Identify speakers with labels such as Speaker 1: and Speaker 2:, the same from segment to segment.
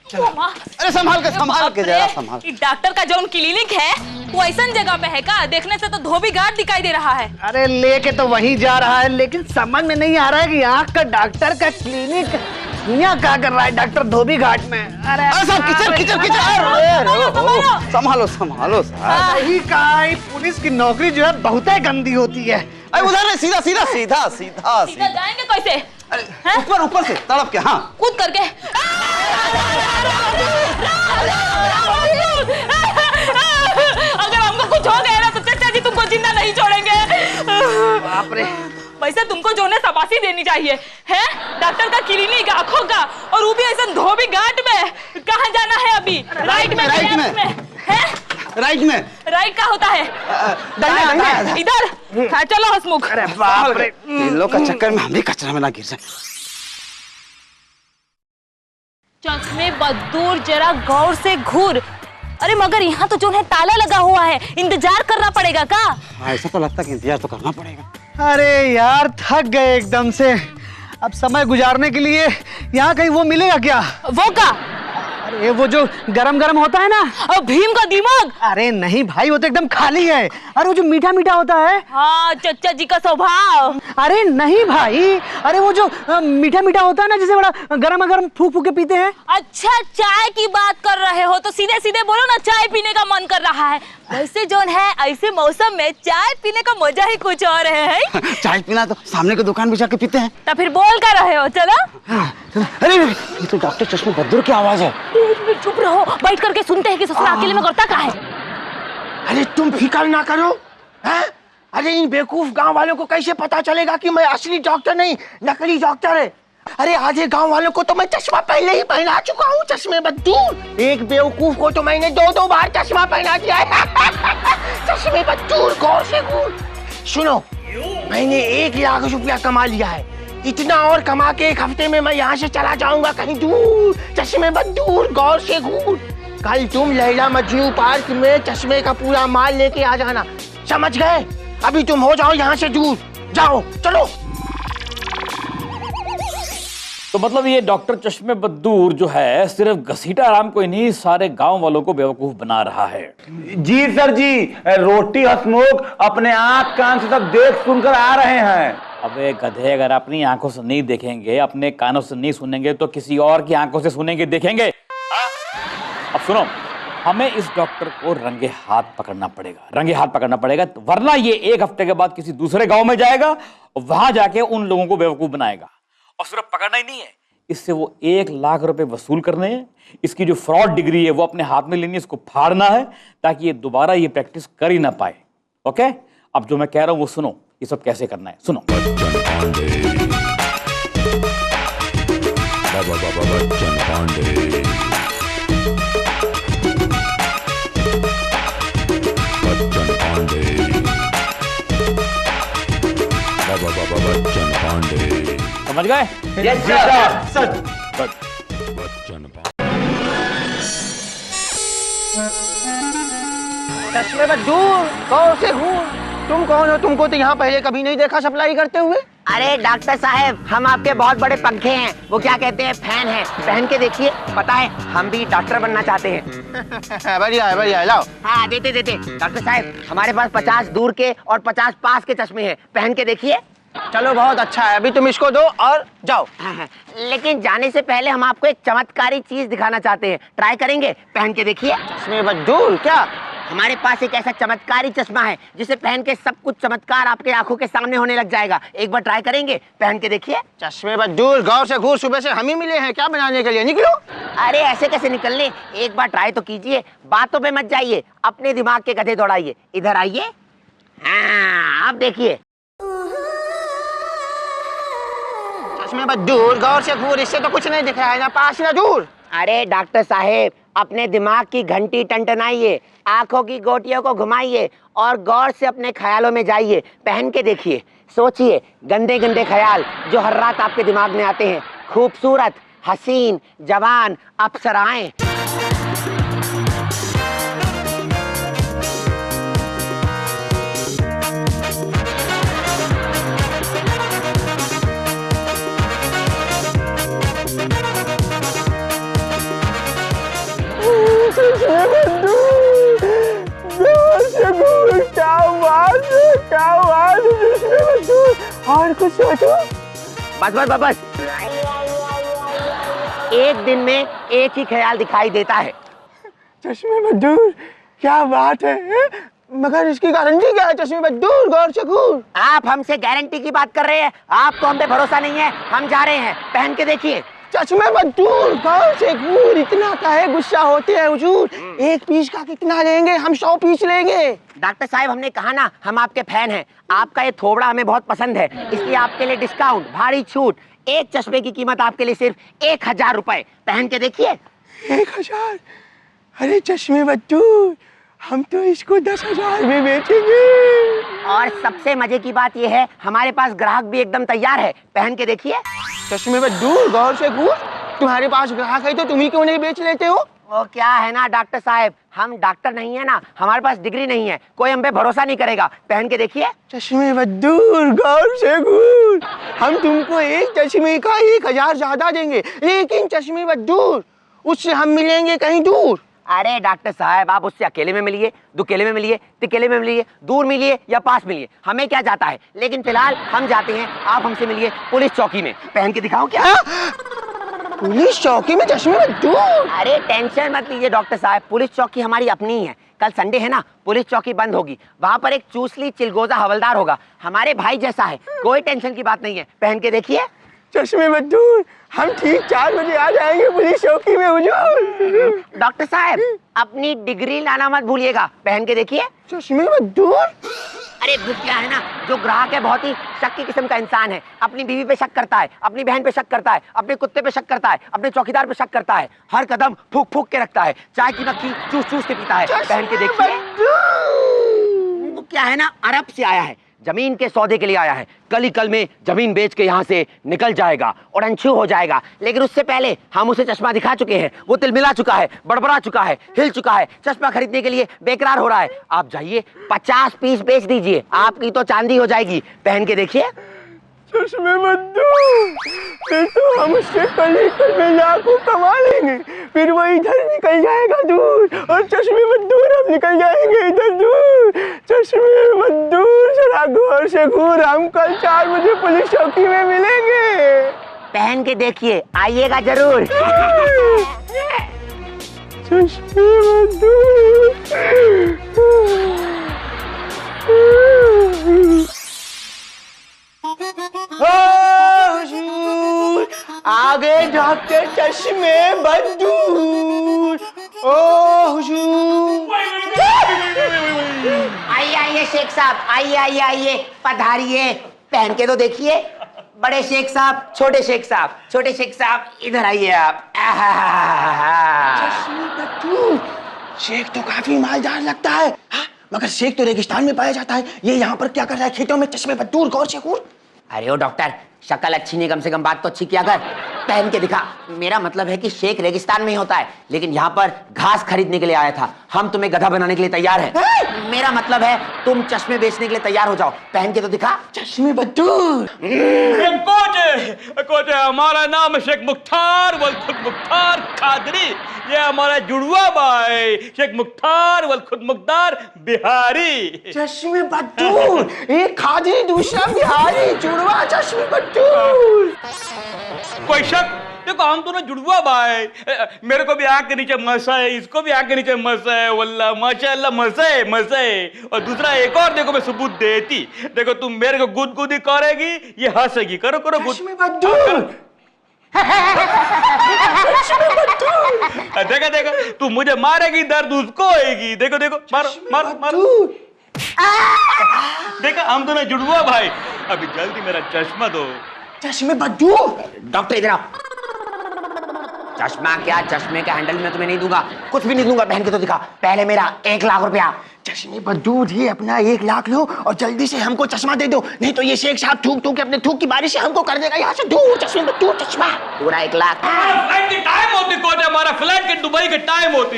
Speaker 1: अरे संभाल के जरा संभाल।
Speaker 2: डॉक्टर का जो क्लिनिक है वो ऐसा जगह पे है का? देखने से तो धोबी घाट दिखाई दे रहा है।
Speaker 3: अरे लेके तो वहीं जा रहा है, लेकिन समझ में नहीं आ रहा है कि आँख का डॉक्टर का क्लिनिक यहाँ क्या कर रहा है डॉक्टर धोबी घाट में। अरे
Speaker 1: सब किचन संभालो
Speaker 3: सही कहा, पुलिस की नौकरी जो है बहुत ही गंदी होती है।
Speaker 1: अरे उधर सीधा
Speaker 2: जाएंगे कैसे?
Speaker 1: ऊपर से तड़प के। हाँ
Speaker 2: कूद करके। अगर हमको कुछ हो गया ना तो चाचा जी तुमको जिंदा नहीं छोड़ेंगे।
Speaker 3: बाप रे।
Speaker 2: वैसे तुमको जो है शाबाशी देनी चाहिए है। डॉक्टर का क्लिनिक आंखों का, और वो भी ऐसा धोबी घाट में। कहाँ जाना है अभी? राइट में है? राइट का होता है इधर। हाँ चलो हसमुख।
Speaker 3: अरे बाप रे,
Speaker 1: इन लोग का चक्कर में हम भी कचरा में ना गिर जाए।
Speaker 2: चश्मे बदूर जरा गौर से घूर। अरे मगर यहाँ तो जो है ताला लगा हुआ है, इंतजार करना पड़ेगा का?
Speaker 1: ऐसा तो लगता है कि इंतजार तो करना पड़ेगा।
Speaker 3: अरे यार थक गए एकदम से, अब समय गुजारने के लिए यहाँ कहीं वो मिलेगा क्या?
Speaker 2: वो का?
Speaker 3: अरे वो जो गरम गरम होता है ना,
Speaker 2: और भीम का दिमाग।
Speaker 3: अरे नहीं भाई, वो तो एकदम खाली है। अरे वो जो मीठा मीठा होता है।
Speaker 2: हाँ चचा जी का स्वभाव।
Speaker 3: अरे नहीं भाई, अरे वो जो मीठा मीठा होता है ना, जिसे बड़ा गरम गरम फूक फूक के पीते हैं।
Speaker 2: अच्छा चाय की बात कर रहे हो तो सीधे सीधे बोलो ना, चाय पीने का मन कर रहा है। वैसे जो है ऐसे मौसम में चाय पीने का मजा ही कुछ और है।
Speaker 1: चाय पीना तो सामने की दुकान पे जाके पीते हैं।
Speaker 2: तो फिर बोल कर रहे हो? चलो।
Speaker 1: अरे ये तो डॉक्टर चश्मे बद्दूर की आवाज है।
Speaker 2: एक मिनट चुप रहो, बैठ करके सुनते हैं कि ससुर अकेले में करता क्या है।
Speaker 4: अरे तुम फिक्र ना करो। हैं? अरे इन बेवकूफ गांव वालों को कैसे पता चलेगा कि मैं असली डॉक्टर नहीं नकली डॉक्टर है? अरे आधे गांव वालों को तो मैं चश्मा पहले ही पहना चुका हूँ, चश्मे बद्दूर। एक बेवकूफ को तो मैंने दो बार चश्मा पहना दिया है। चश्मे बद्दूर, गौर से घूर। सुनो, मैंने 1 लाख रुपया कमा लिया है। इतना और कमा के एक हफ्ते में मैं यहाँ से चला जाऊंगा कहीं दूर। चश्मे बद्दूर, गौर से घूर। कल तुम लैला मजनू पार्क में चश्मे का पूरा माल लेके आ जाना, समझ गए? अभी तुम हो जाओ यहाँ से दूर, जाओ चलो।
Speaker 5: तो मतलब ये डॉक्टर चश्मे बद्दूर जो है सिर्फ घसीटा राम को ही नहीं, सारे गांव वालों को बेवकूफ बना रहा है।
Speaker 6: जी सर जी, रोटी हसमुख अपने आंख कान से सब देख सुनकर आ रहे हैं।
Speaker 5: अबे गधे, अगर अपनी आंखों से नहीं देखेंगे, अपने कानों से नहीं सुनेंगे तो किसी और की आंखों से सुनेंगे, देखेंगे। अब सुनो, हमें इस डॉक्टर को रंगे हाथ पकड़ना पड़ेगा, वरना ये 1 हफ्ते के बाद किसी दूसरे गांव में जाएगा और वहां जाके उन लोगों को बेवकूफ बनाएगा। और सिर्फ पकड़ना ही नहीं है, इससे वो 1 लाख रुपए वसूल करने हैं। इसकी जो फ्रॉड डिग्री है वो अपने हाथ में लेनी है, इसको फाड़ना है ताकि ये दोबारा ये प्रैक्टिस कर ही ना पाए। ओके, अब जो मैं कह रहा हूं वो सुनो, ये सब कैसे करना है सुनो। समझ गए?
Speaker 6: Yes sir.
Speaker 4: चश्मे बद्दूर, गौर से घूर। तुम कौन हो? तुमको तो यहाँ पहले कभी नहीं देखा सप्लाई करते हुए।
Speaker 7: अरे डॉक्टर साहब, हम आपके बहुत बड़े पंखे हैं, वो क्या कहते हैं, फैन हैं। पहन के देखिए, पता है हम भी डॉक्टर बनना चाहते हैं।
Speaker 4: बढ़िया है, लाओ।
Speaker 7: हाँ देते। डॉक्टर साहब, हमारे पास 50 दूर के और 50 पास के चश्मे हैं, पहन के देखिए।
Speaker 4: चलो बहुत अच्छा है, अभी तुम इसको दो और जाओ।
Speaker 7: लेकिन जाने से पहले हम आपको एक चमत्कारी चीज दिखाना चाहते हैं, ट्राई करेंगे? पहन के देखिए।
Speaker 4: चश्मे बद्दूर क्या?
Speaker 7: हमारे पास एक ऐसा चमत्कारी चश्मा है जिसे पहन के सब कुछ चमत्कार आपके आंखों के सामने होने लग जाएगा। एक बार ट्राई करेंगे? पहन के देखिए।
Speaker 4: चश्मे बद्दूर, गौर से घूर। सुबह से हम ही मिले हैं क्या बनाने के लिए? निकलो।
Speaker 7: अरे ऐसे कैसे निकलने, एक बार ट्राई तो कीजिए, बातों पे मत जाइए, अपने दिमाग के गधे दौड़ाइए। इधर आइए। हाँ, आप देखिए।
Speaker 4: चश्मे बद्दूर, गौर से घूर। इससे तो कुछ नहीं दिख रहा है, ना पास ना दूर।
Speaker 7: अरे डॉक्टर साहेब, अपने दिमाग की घंटी टंटनाइए, आंखों की गोटियों को घुमाइए और गौर से अपने ख्यालों में जाइए। पहन के देखिए, सोचिए गंदे गंदे ख्याल जो हर रात आपके दिमाग में आते हैं। खूबसूरत, हसीन, जवान अप्सराएं।
Speaker 4: क्या हुआ चश्मे बद्दूर? और कुछ सोचो।
Speaker 7: बस बस बस बस। एक दिन में एक ही ख्याल दिखाई देता है।
Speaker 4: चश्मे बद्दूर, क्या बात है? मगर इसकी गारंटी क्या है चश्मे बद्दूर? गौर से घूर।
Speaker 7: आप हमसे गारंटी की बात कर रहे हैं, आपको हम पे भरोसा नहीं है। हम जा रहे हैं, पहन के देखिए।
Speaker 4: चश्मे बद्दूर, गौर से घूर। इतना काहे गुस्सा होते हैं हुजूर? एक पीस का कितना लेंगे? हम 100 पीस लेंगे।
Speaker 7: डॉक्टर साहब, हमने कहा ना हम आपके फैन हैं। आपका ये थोबड़ा हमें बहुत पसंद है, इसलिए आपके लिए डिस्काउंट, भारी छूट। एक चश्मे की कीमत आपके लिए सिर्फ 1000 रुपए। पहन के देखिए।
Speaker 4: 1000? अरे चश्मे बद्दूर, हम तो इसको 10,000 में बेचेंगे।
Speaker 7: और सबसे मजे की बात यह है, हमारे पास ग्राहक भी एकदम तैयार है। पहन के देखिए।
Speaker 4: चश्मे बद्दूर, गौर से घूर। तुम्हारे पास ग्राहक है तो तुम ही क्यों नहीं बेच लेते हो?
Speaker 7: वो क्या है ना डॉक्टर साहब, हम डॉक्टर नहीं है ना, हमारे पास डिग्री नहीं है, कोई हम पे भरोसा नहीं करेगा। पहन के देखिए।
Speaker 4: चश्मे बद्दूर, गौर से घूर। हम तुमको एक चश्मे का 1000 ज्यादा देंगे, लेकिन चश्मे बद्दूर उससे हम मिलेंगे कहीं दूर।
Speaker 7: अरे डॉक्टर साहब, आप उससे अकेले में मिलिए, दुकेले में मिलिए, तिकेले में मिलिए, दूर मिलिए या पास मिलिए, हमें क्या जाता है। लेकिन फिलहाल हम जाते हैं, आप हमसे मिलिए पुलिस चौकी में। पहन के दिखाओ क्या?
Speaker 4: पुलिस चौकी में चश्मे बद्दूर?
Speaker 7: अरे टेंशन मत लीजिए डॉक्टर साहब, पुलिस चौकी हमारी अपनी ही है। कल संडे है ना, पुलिस चौकी बंद होगी, वहाँ पर एक चूसली चिलगोजा हवलदार होगा, हमारे भाई जैसा है, कोई टेंशन की बात नहीं है। पहन के देखिए।
Speaker 4: चश्मे बद्दूर, हम ठीक 4 बजे आ जाएंगे पुलिस चौकी में हुजूर।
Speaker 7: डॉक्टर साहब, अपनी डिग्री लाना मत भूलिएगा। पहन के देखिए।
Speaker 4: चश्मे बद्दूर?
Speaker 7: अरे वो क्या है ना, जो ग्राहक है बहुत ही शक की किस्म का इंसान है। अपनी बीवी पे शक करता है, अपनी बहन पे शक करता है, अपने कुत्ते पे शक करता है, अपने चौकीदार पे शक करता है, हर कदम फूक फूक के रखता है, चाय की मक्खी चूस चूस के पीता है। पहन के देखिए। वो क्या है ना, अरब से आया है, जमीन के सौदे के लिए आया है, कल ही कल में जमीन बेच के यहाँ से निकल जाएगा और अनछू हो जाएगा। लेकिन उससे पहले हम उसे चश्मा दिखा चुके हैं, वो तिलमिला चुका है, बड़बड़ा चुका है, हिल चुका है, चश्मा खरीदने के लिए बेकरार हो रहा है। आप जाइए 50 पीस बेच दीजिए, आपकी तो चांदी हो जाएगी। पहन के देखिए।
Speaker 4: चश्मे बद्दूर, फिर तो हम उससे कल ही कल में लाखों कमा लेंगे, फिर वो इधर निकल जाएगा दूर, और चश्मे बद्दूर हम निकल जाएंगे इधर दूर। चश्मे बद्दूर, जरा गौर से घूर। हम कल 4 बजे पुलिस चौकी में मिलेंगे।
Speaker 7: पहन के देखिए, आइएगा जरूर।
Speaker 4: चश्मे बद्दूर। हुजूर, आगे डॉक्टर चश्मे बद्दूर। ओ हुजूर।
Speaker 7: आइए आइए शेख साहब, आइए आइए आइए, पधारिए। पहन के तो देखिए। बड़े शेख साहब, छोटे शेख साहब, छोटे शेख साहब इधर आइए आप।
Speaker 4: चश्मे बद्दूर, शेख तो काफी मालदार लगता है। हाँ, मगर शेख तो रेगिस्तान में पाया जाता है, ये यहाँ पर क्या कर रहा है खेतों में? चश्मे बद्दूर, गौर से घूर।
Speaker 7: अरे ओ डॉक्टर, शक्ल अच्छी नहीं, कम से कम बात तो अच्छी किया कर। पहन के दिखा। मेरा मतलब है कि शेख रेगिस्तान में ही होता है, लेकिन यहाँ पर घास खरीदने के लिए आया था। हम तुम्हें गधा बनाने के लिए तैयार हैं। मेरा मतलब है तुम चश्मे बेचने के लिए तैयार हो जाओ। पहन के तो दिखा।
Speaker 4: चश्मे बद्दूर।
Speaker 5: कोच, हमारा नाम है शेख मुख्तार वल खुद मुख्तार कादरी। ये हमारा जुड़वा भाई शेख मुख्तार वल खुद मुख्तार बिहारी।
Speaker 4: चश्मे बद्दूर, एक खादरी दूसरा बिहारी, जुड़वा चश्मे बद्दूर।
Speaker 5: कोई शक? देखो हम दोनों जुड़वा भाई, मेरे को भी आंख के नीचे मसा है, इसको भी आंख के नीचे मसा है, वल्ला माशाअल्लाह मसा है। और दूसरा एक और देखो मैं सबूत देती, देखो तुम मेरे को गुदगुदी करेगी, ये हंसेगी। करो करो गुद।
Speaker 4: चश्मे बद्दूर।
Speaker 5: देखो देखो, तू मुझे मारेगी, दर्द उसको होएगी। देखो देखो, मारो मारो मारो। देखो हम दोनों जुड़वा भाई। अभी जल्दी मेरा चश्मा दो।
Speaker 4: चश्मे बद्दूर।
Speaker 7: डॉक्टर इधर आओ। चश्मा क्या, चश्मे का हैंडल मैं तुम्हें नहीं दूंगा, कुछ भी नहीं दूंगा। पहन के तो दिखा। पहले मेरा 1 लाख रुपया।
Speaker 4: चश्मे बद्दूर, ये अपना 1 लाख लो और जल्दी से हमको चश्मा दे दो, नहीं तो ये शेख साहब थूक थूक के अपने थूक की बारिश से हमको कर देगा यहाँ से दूर। चश्मे बद्दूर, चश्मा
Speaker 7: पूरा 1 लाख।
Speaker 5: फ्लाइट की टाइम होती कौन है? हमारा फ्लाइट के दुबई की टाइम होती।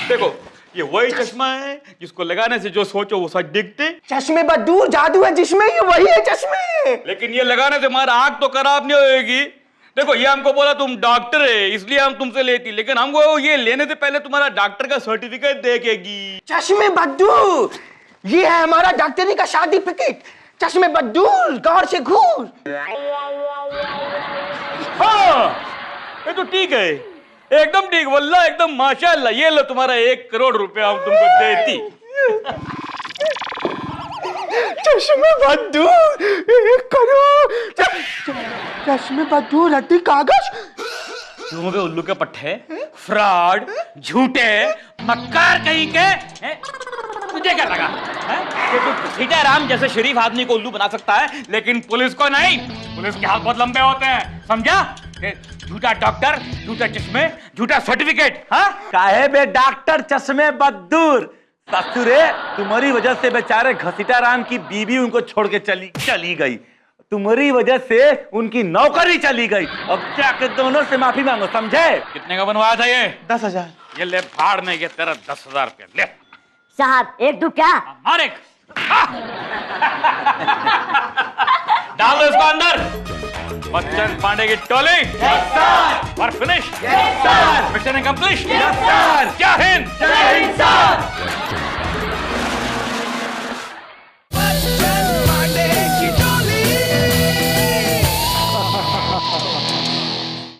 Speaker 5: देखो ये वही चश्मा है जिसको लगाने से जो सोचो वो सच दिखते।
Speaker 4: चश्मे बद्दूर, जादू है जिसमें, ये वही है चश्मे।
Speaker 5: लेकिन ये लगाने से हमारा आंख तो खराब नहीं होगी। देखो ये हमको बोला तुम डॉक्टर है इसलिए हम तुमसे लेती, लेकिन हमको ये लेने से पहले तुम्हारा डॉक्टर का सर्टिफिकेट देखेगी।
Speaker 4: चश्मे बद्दूर, ये है हमारा डॉक्टरी का सर्टिफिकेट। चश्मे बदूर, गौर से घूर।
Speaker 5: हाँ, ये तो ठीक है, एकदम ठीक, वल्लाह एकदम माशाअल्लाह। ये लो तुम्हारा 1 करोड़ रुपया हम तुमको देती।
Speaker 4: चश्मे बदूर, 1 करोड़। चश्मे बदूर, रद्दी कागज।
Speaker 5: तुम पे उल्लू के पट्टे, फ्रॉड, झूठे, मक्कार कहीं के हैं? तुझे क्या लगा हैं? कि तू सीताराम जैसे शरीफ आदमी को उल्लू बना सकता है, लेकिन पुलिस को नहीं। पुलिस के हाथ बहुत लंबे होते हैं, समझा? झूठा डॉक्टर, झूठा चश्मे, झूठा सर्टिफिकेट। हाँ,
Speaker 6: काहे बे डॉक्टर चश्मे बदूर, ससुरे तुम्हारी वजह से बेचारे घसीटा राम की बीवी उनको छोड़ के चली गई। तुम्हारी वजह से उनकी नौकरी चली गई। अब जाके दोनों से माफी मांगो, समझे?
Speaker 5: कितने का बनवाया था ये?
Speaker 4: 10,000।
Speaker 5: ये ले फाड़ में, ये तेरा 10,000 रुपया ले।
Speaker 8: साहब एक दो क्या?
Speaker 5: मार एक। डाल दो इसको अंदर। बच्चन पांडे की टोली। Yes sir. और finish. Yes sir. Mission complete. Yes sir. जय हिंद। जय हिंद सर।